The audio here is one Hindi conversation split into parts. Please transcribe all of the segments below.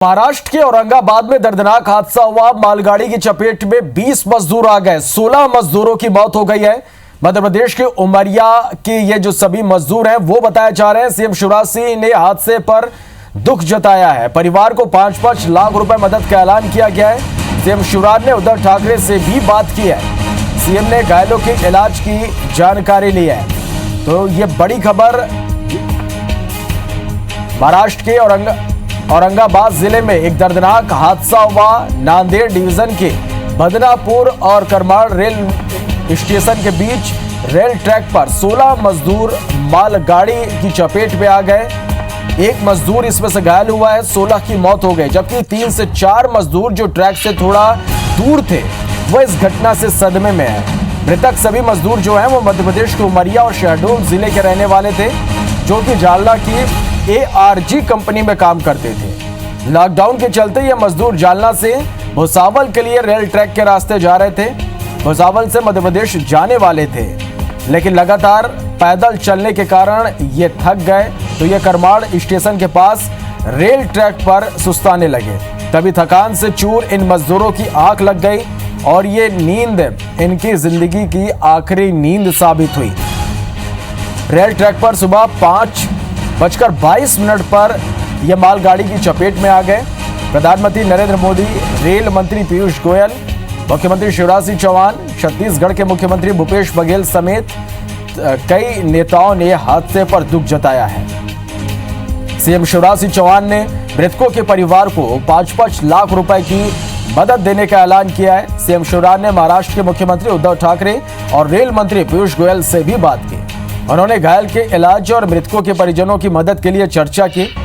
महाराष्ट्र के औरंगाबाद में दर्दनाक हादसा हुआ। मालगाड़ी की चपेट में 20 मजदूर आ गए। 16 मजदूरों की मौत हो गई है। मध्य प्रदेश के उमरिया के ये जो सभी मजदूर हैं वो बताए जा रहे हैं। सीएम शिवराज सिंह ने हादसे पर दुख जताया है। परिवार को 5-5 लाख रुपए मदद का ऐलान किया गया है। सीएम शिवराज ने उद्धव ठाकरे से भी बात की है। सीएम ने घायलों के इलाज की जानकारी ली है। तो ये बड़ी खबर महाराष्ट्र के औरंगाबाद जिले में एक दर्दनाक हादसा हुआ। नांदेड़ डिवीजन के बदनापुर और करमाड़ रेल स्टेशन के बीच रेल ट्रैक पर 16 मजदूर मालगाड़ी की चपेट में आ गए। एक मजदूर इसमें से घायल हुआ है। 16 की मौत हो गई, जबकि 3 से 4 मजदूर जो ट्रैक से थोड़ा दूर थे वो इस घटना से सदमे में है। मृतक सभी मजदूर जो हैं वो मध्य प्रदेश के उमरिया और शहडोल जिले के रहने वाले थे, जो कि जालना की ARG कंपनी में काम करते थे। लॉकडाउन के चलते ये मजदूर जालना से भुसावल के लिए रेल ट्रैक के रास्ते जा रहे थे। भुसावल से मध्य प्रदेश जाने वाले थे, लेकिन लगातार पैदल चलने के कारण ये थक गए। तो ये करमाड़ स्टेशन के पास रेल ट्रैक पर सुस्ताने लगे। तभी थकान से चूर इन मजदूरों की आंख लग गई और ये नींद इनकी जिंदगी की आखिरी नींद साबित हुई। रेल ट्रैक पर सुबह 5:22 पर यह मालगाड़ी की चपेट में आ गए। प्रधानमंत्री नरेंद्र मोदी, रेल मंत्री पीयूष गोयल, मुख्यमंत्री शिवराज सिंह चौहान, छत्तीसगढ़ के मुख्यमंत्री भूपेश बघेल समेत कई नेताओं ने हादसे पर दुख जताया है। सीएम शिवराज सिंह चौहान ने मृतकों के परिवार को 5-5 लाख रुपए की मदद देने का ऐलान किया है। सीएम शिवराज ने महाराष्ट्र के मुख्यमंत्री उद्धव ठाकरे और रेल मंत्री पीयूष गोयल से भी बात की। उन्होंने घायल के इलाज और मृतकों के परिजनों की मदद के लिए चर्चा की।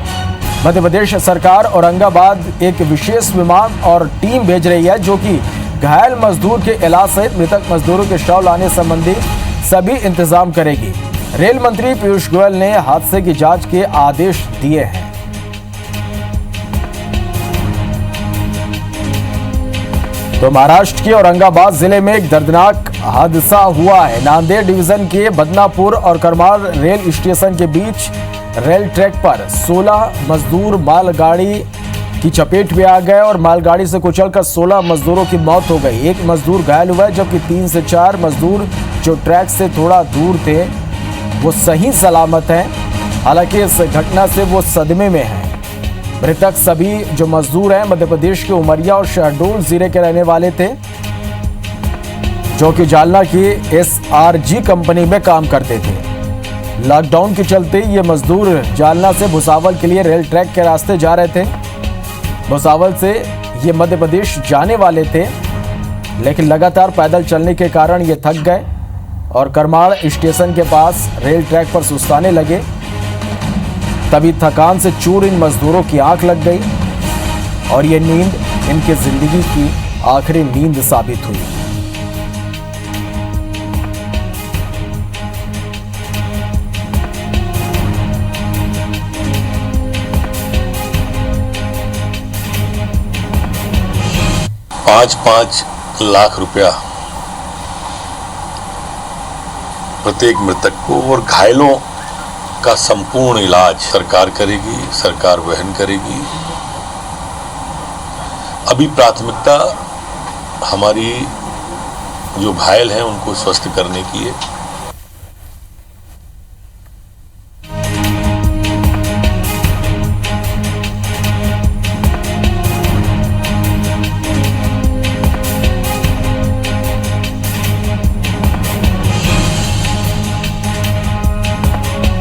मध्य प्रदेश सरकार औरंगाबाद एक विशेष विमान और टीम भेज रही है, जो कि घायल मजदूर के इलाज सहित मृतक मजदूरों के शव लाने संबंधी सभी इंतजाम करेगी। रेल मंत्री पीयूष गोयल ने हादसे की जांच के आदेश दिए हैं। तो महाराष्ट्र के औरंगाबाद जिले में एक दर्दनाक हादसा हुआ है। नांदेड़ डिवीजन के बदनापुर और करमाड़ रेल स्टेशन के बीच रेल ट्रैक पर 16 मजदूर मालगाड़ी की चपेट में आ गए और मालगाड़ी से कुचलकर 16 मजदूरों की मौत हो गई। एक मजदूर घायल हुआ है, जबकि 3 से 4 मजदूर जो ट्रैक से थोड़ा दूर थे वो सही सलामत हैं। हालांकि इस घटना से वो सदमे में हैं। मृतक सभी जो मजदूर हैं मध्य प्रदेश के उमरिया और शहडोल जिले के रहने वाले थे, जो कि जालना की ARG कंपनी में काम करते थे। लॉकडाउन के चलते ये मजदूर जालना से भुसावल के लिए रेल ट्रैक के रास्ते जा रहे थे। भुसावल से ये मध्य प्रदेश जाने वाले थे, लेकिन लगातार पैदल चलने के कारण ये थक गए और करमाड़ स्टेशन के पास रेल ट्रैक पर सुस्ताने लगे। तभी थकान से चूर इन मजदूरों की आंख लग गई और ये नींद इनकी जिंदगी की आखिरी नींद साबित हुई। पाँच लाख रुपया प्रत्येक मृतक को और घायलों का संपूर्ण इलाज सरकार करेगी, सरकार वहन करेगी। अभी प्राथमिकता हमारी जो घायल हैं उनको स्वस्थ करने की है।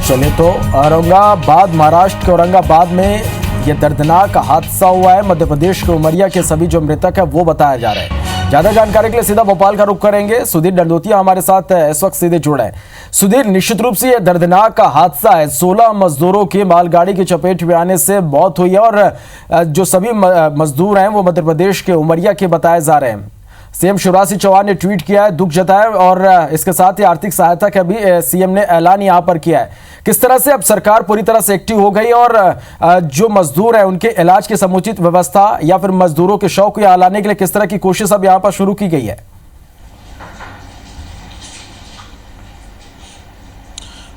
चले तो औरंगाबाद, महाराष्ट्र के औरंगाबाद में यह दर्दनाक हादसा हुआ है। मध्य प्रदेश के उमरिया के सभी जो मृतक है वो बताया जा रहा है। ज्यादा जानकारी के लिए सीधा भोपाल का रुख करेंगे। सुधीर दंडोतिया हमारे साथ इस वक्त सीधे जुड़े हैं। सुधीर, निश्चित रूप से यह दर्दनाक हादसा है। 16 मजदूरों की मालगाड़ी की चपेट में आने से मौत हुई है और जो सभी मजदूर हैं वो मध्य प्रदेश के उमरिया के बताए जा रहे हैं। सीएम शिवराज सिंह चौहान ने ट्वीट किया है, दुख जताया और इसके साथ ही आर्थिक सहायता का भी सीएम ने ऐलान यहां पर किया है। किस तरह से अब सरकार पूरी तरह से एक्टिव हो गई और जो मजदूर है उनके इलाज की समुचित व्यवस्था या फिर मजदूरों के शव को यहाँ लाने के लिए किस तरह की कोशिश अब यहाँ पर शुरू की गई है?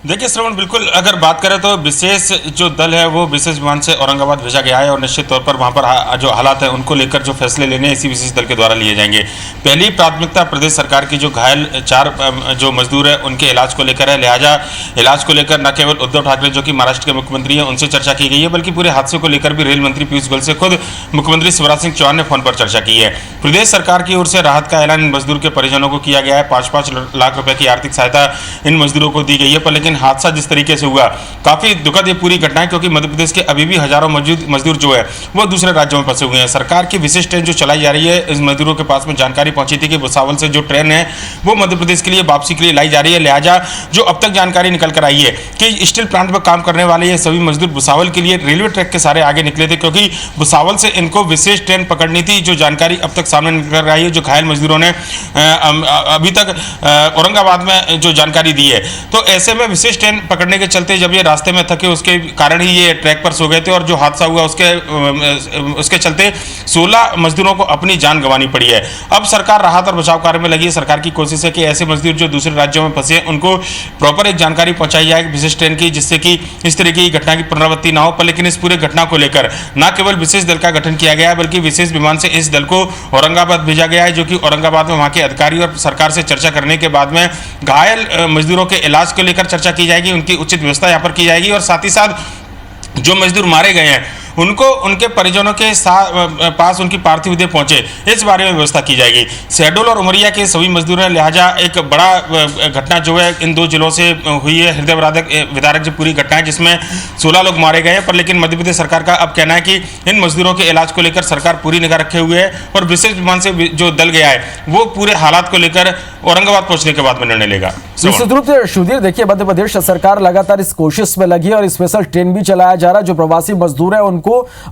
देखिए श्रवण, बिल्कुल अगर बात करें तो विशेष जो दल है वो विशेष विमान से औरंगाबाद भेजा गया है और निश्चित तौर पर वहां पर जो हालात है उनको लेकर जो फैसले लेने इसी विशेष दल के द्वारा लिए जाएंगे। पहली प्राथमिकता प्रदेश सरकार की जो घायल 4 जो मजदूर है उनके इलाज को लेकर है। लिहाजा इलाज को लेकर न केवल उद्धव ठाकरे जो कि महाराष्ट्र के मुख्यमंत्री हैं उनसे चर्चा की गई है, बल्कि पूरे हादसे को लेकर भी रेल मंत्री पीयूष गोयल से खुद मुख्यमंत्री शिवराज सिंह चौहान ने फोन पर चर्चा की है। प्रदेश सरकार की ओर से राहत का ऐलान इन मजदूर के परिजनों को किया गया है। 5-5 लाख रुपए की आर्थिक सहायता इन मजदूरों को दी गई है। पर लेकिन हादसा जिस तरीके से हुआ, काफी दुखद ये पूरी घटना है, क्योंकि मध्य प्रदेश के अभी भी हजारों मजदूर जो है वो दूसरे राज्यों में फंसे हुए हैं। सरकार की विशेष ट्रेन जो चलाई जा रही है, इस मजदूरों के पास में जानकारी पहुंची थी कि भुसावल से जो ट्रेन है वो मध्य प्रदेश के लिए वापसी के लिए लाई जा रही है। लिहाजा जो अब तक जानकारी निकल कर आई है कि स्टील प्लांट पर काम करने वाले ये सभी मजदूर भुसावल के लिए रेलवे ट्रैक के सारे आगे निकले थे, क्योंकि भुसावल से इनको विशेष ट्रेन पकड़नी थी। जो जानकारी अब तक सामने निकल कर आई है, जो घायल मजदूरों ने अभी तक औरंगाबाद में जो जानकारी दी है, तो ऐसे में विशेष ट्रेन पकड़ने के चलते जब ये रास्ते में थके उसके कारण ही ये ट्रैक पर सो गए थे और जो हादसा हुआ उसके चलते 16 मजदूरों को अपनी जान गंवानी पड़ी है। अब सरकार राहत और बचाव कार्य में लगी है। सरकार की कोशिश है कि ऐसे मजदूर जो दूसरे राज्यों में फंसे उनको प्रॉपर एक जानकारी पहुंचाई जाए विशेष ट्रेन की, जिससे कि इस तरह की घटना की पुनरावृत्ति ना हो। पर लेकिन इस पूरे घटना को लेकर न केवल विशेष दल का गठन किया गया है, बल्कि विशेष विमान से इस दल को औरंगाबाद भेजा गया है, जो कि औरंगाबाद में वहां के अधिकारी और सरकार से चर्चा करने के बाद में घायल मजदूरों के इलाज को लेकर चर्चा की जाएगी, उनकी उचित व्यवस्था यहाँ पर की जाएगी और साथ ही साथ जो मजदूर मारे गए हैं उनको उनके परिजनों के पास उनकी पार्थिव देह पहुंचे, इस बारे में व्यवस्था की जाएगी। शहडोल और उमरिया के सभी मजदूर हैं। लिहाजा एक बड़ा घटना जो है इन 2 जिलों से हुई है, हृदय विदारक जो पूरी घटना है, जिसमें 16 लोग मारे गए हैं। पर लेकिन मध्य प्रदेश सरकार का अब कहना है कि इन मजदूरों के इलाज को लेकर सरकार पूरी निगाह रखे हुए है और विशेष विमान से जो दल गया है वो पूरे हालात को लेकर औरंगाबाद पहुंचने के बाद में निर्णय लेगा। निश्चित रूप से सुधीर, देखिए मध्य प्रदेश सरकार लगातार इस कोशिश में लगी है और स्पेशल ट्रेन भी चलाया जा रहा है। जो प्रवासी मजदूर है उनको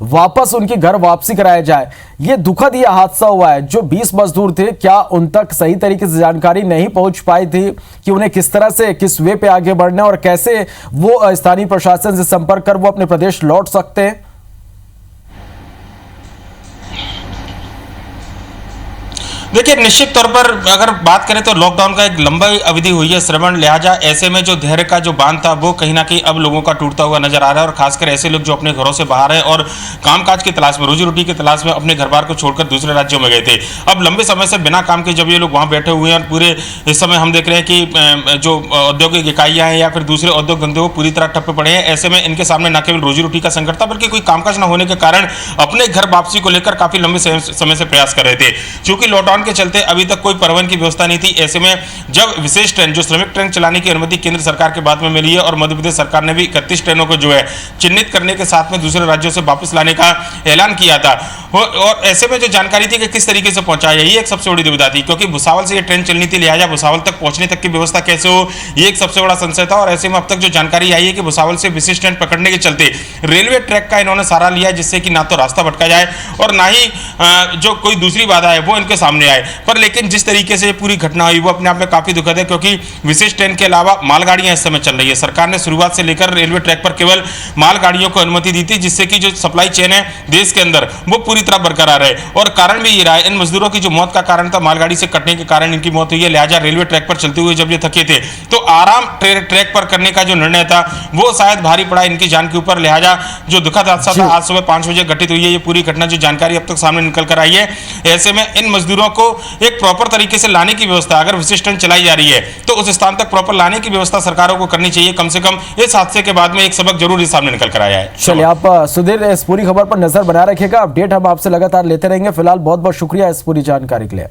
वापस उनकी घर वापसी कराया जाए। ये दुखद ये हादसा हुआ है। जो 20 मजदूर थे, क्या उन तक सही तरीके से जानकारी नहीं पहुंच पाई थी कि उन्हें किस तरह से किस वे पे आगे बढ़ना है और कैसे वो स्थानीय प्रशासन से संपर्क कर वो अपने प्रदेश लौट सकते हैं? देखिए निश्चित तौर पर अगर बात करें तो लॉकडाउन का एक लंबी अवधि हुई है श्रवण, लिहाजा ऐसे में जो धैर्य का जो बांध था वो कहीं ना कहीं अब लोगों का टूटता हुआ नजर आ रहा है और खासकर ऐसे लोग जो अपने घरों से बाहर हैं और कामकाज की तलाश में, रोजी रोटी की तलाश में अपने घर बार को छोड़कर दूसरे राज्यों में गए थे। अब लंबे समय से बिना काम के जब ये लोग वहाँ बैठे हुए हैं और पूरे इस समय हम देख रहे हैं कि जो औद्योगिक इकाइयाँ हैं या फिर दूसरे उद्योग धंधे वो पूरी तरह ठप्पे पड़े हैं। ऐसे में इनके सामने न केवल रोजी रोटी का संकट था, बल्कि कोई कामकाज न होने के कारण अपने घर वापसी को लेकर काफी लंबे समय से प्रयास कर रहे थे। चूंकि लॉकडाउन के चलते अभी तक कोई परिवहन की व्यवस्था नहीं थी, ऐसे में जब विशेष ट्रेन जो श्रमिक ट्रेन चलाने की अनुमति केंद्र सरकार के बाद में मिली है और मध्य प्रदेश सरकार ने भी 31 ट्रेनों को जो है चिन्हित करने के साथ में दूसरे राज्यों से वापस लाने का ऐलान किया था, और ऐसे में जो जानकारी थी कि किस तरीके से पहुंचाया जाए, ये एक सबसे बड़ी दुविधा थी, क्योंकि भुसावल से ये ट्रेन चलनी थी। लिहाजा भुसावल तक पहुंचने तक की व्यवस्था कैसे हो, ये एक सबसे बड़ा संशय था। और ऐसे में अब तक जो जानकारी आई है कि भुसावल से विशेष ट्रेन पकड़ने के चलते रेलवे ट्रैक का इन्होंने सहारा लिया, जिससे कि ना तो रास्ता भटका जाए और ना ही जो कोई दूसरी बाधा है वो इनके सामने आए। पर लेकिन जिस तरीके से पूरी घटना हुई वो अपने आप में काफी दुखद है, क्योंकि विशेष ट्रेन के अलावा मालगाड़ियां इस समय चल रही है। सरकार ने शुरुआत से लेकर रेलवे ट्रैक पर केवल मालगाड़ियों को अनुमति दी थी, जिससे कि जो सप्लाई चेन है देश के अंदर वो पूरी तरह बरकरार है। और कारण भी ये रहा है, इन मजदूरों की जो मौत का कारण था मालगाड़ी से कटने के कारण इनकी मौत हुई है। लिहाजा रेलवे ट्रैक पर चलते हुए जब ये थके थे तो आराम ट्रैक पर करने का जो निर्णय था वो शायद भारी पड़ा इनकी जान के ऊपर। लिहाजा जो दुखद हादसा था आज सुबह 5 बजे घटित हुई है ये पूरी घटना, जो जानकारी अब तक सामने निकल कर आई है। ऐसे में इन मजदूरों को एक प्रॉपर तरीके से लाने की व्यवस्था, अगर विशेष ट्रेन चलाई जा रही है तो उस स्थान तक प्रॉपर लाने की व्यवस्था सरकारों को करनी चाहिए। कम से कम इस हादसे के बाद में एक सबक जरूर इस सामने निकल कर आया है। चलिए, आप सुधीर इस पूरी खबर पर नजर बना रखिएगा, अपडेट हम आपसे लगातार लेते रहेंगे। फिलहाल बहुत बहुत शुक्रिया इस पूरी जानकारी के लिए।